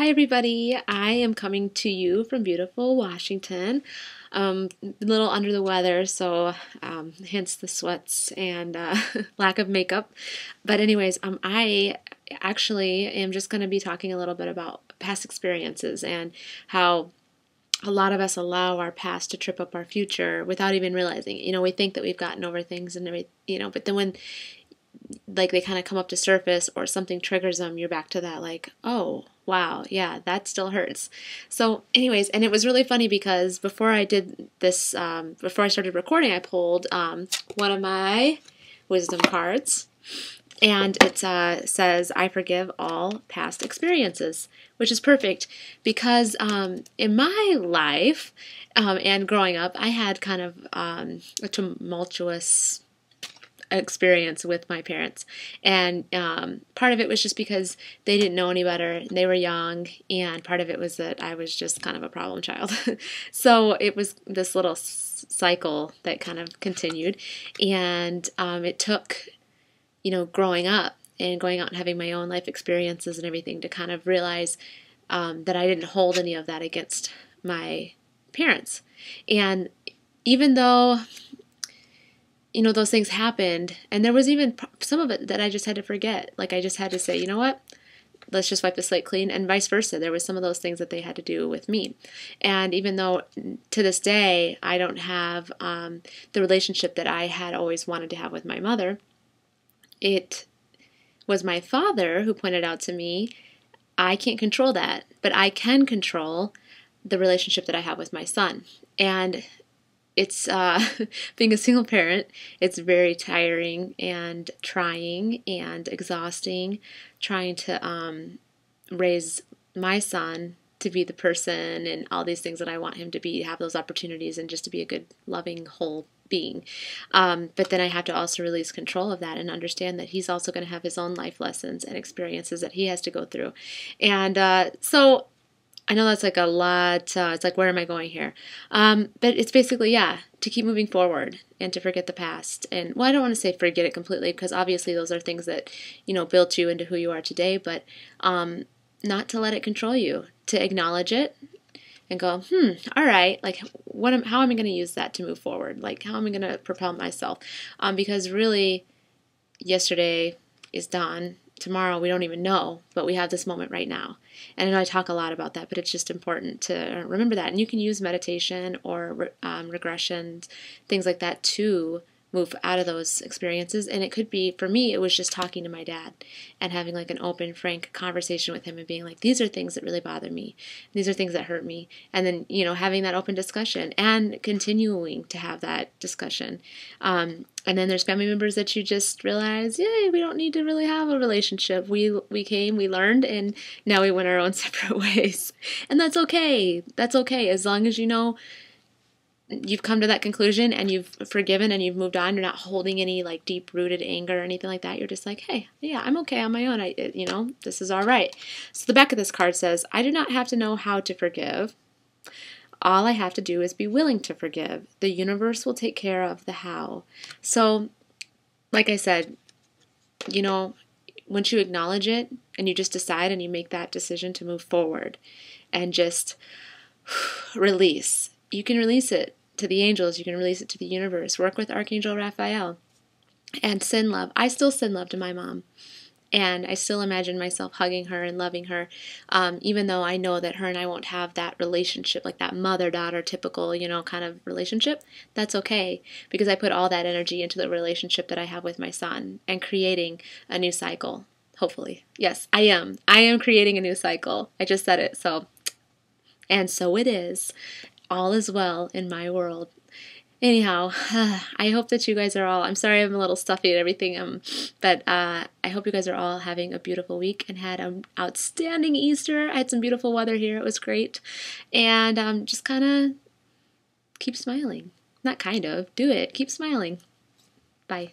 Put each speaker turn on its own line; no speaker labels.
Hi everybody, I am coming to you from beautiful Washington. A little under the weather, so hence the sweats and lack of makeup. But anyways, I actually am just going to be talking a little bit about past experiences and how a lot of us allow our past to trip up our future without even realizing it. We think that we've gotten over things and everything, but then when like they kind of come up to surface or something triggers them, you're back to that like, oh, wow, yeah, that still hurts. So anyways, and it was really funny because before I did this, before I started recording, I pulled one of my wisdom cards, and it says, I forgive all past experiences, which is perfect because in my life and growing up, I had kind of a tumultuous experience with my parents, and part of it was just because they didn't know any better, they were young, and part of it was that I was just kind of a problem child. So it was this little cycle that kind of continued, and it took growing up and going out and having my own life experiences and everything to kind of realize that I didn't hold any of that against my parents. And even though those things happened, and there was even some of it that I just had to forget. Like I just had to say, you know what, let's just wipe the slate clean, and vice versa. There was some of those things that they had to do with me. And even though to this day I don't have the relationship that I had always wanted to have with my mother, it was my father who pointed out to me, I can't control that, but I can control the relationship that I have with my son. And it's being a single parent, it's very tiring and trying and exhausting, trying to raise my son to be the person and all these things that I want him to be, have those opportunities, and just to be a good, loving, whole being. But then I have to also release control of that and understand that he's also going to have his own life lessons and experiences that he has to go through. And so I know that's like a lot. It's like, where am I going here? But it's basically, yeah, to keep moving forward and to forget the past. And, well, I don't want to say forget it completely, because obviously those are things that, built you into who you are today, but not to let it control you, to acknowledge it and go, all right, like, how am I going to use that to move forward? Like, how am I going to propel myself? Because really, yesterday is done. Tomorrow we don't even know, but we have this moment right now. And I know I talk a lot about that, but it's just important to remember that. And you can use meditation or regressions, things like that, to move out of those experiences. And it could be, for me, it was just talking to my dad and having like an open, frank conversation with him and being like, these are things that really bother me. These are things that hurt me. And then, having that open discussion and continuing to have that discussion. And then there's family members that you just realize, yeah, we don't need to really have a relationship. We came, we learned, and now we went our own separate ways. And that's okay. That's okay. As long as you've come to that conclusion and you've forgiven and you've moved on, you're not holding any like deep-rooted anger or anything like that. You're just like, hey, yeah, I'm okay on my own. This is all right. So the back of this card says, I do not have to know how to forgive. All I have to do is be willing to forgive. The universe will take care of the how. So, like I said, once you acknowledge it and you just decide and you make that decision to move forward and just release, you can release it to the angels, you can release it to the universe. Work with Archangel Raphael and send love. I still send love to my mom. And I still imagine myself hugging her and loving her, even though I know that her and I won't have that relationship, like that mother-daughter typical, kind of relationship. That's okay, because I put all that energy into the relationship that I have with my son and creating a new cycle, hopefully. Yes, I am. I am creating a new cycle. I just said it, and so it is. All is well in my world. Anyhow, I hope that you guys are all, I'm sorry I'm a little stuffy and everything, but I hope you guys are all having a beautiful week and had an outstanding Easter. I had some beautiful weather here. It was great. And just kind of keep smiling. Not kind of. Do it. Keep smiling. Bye.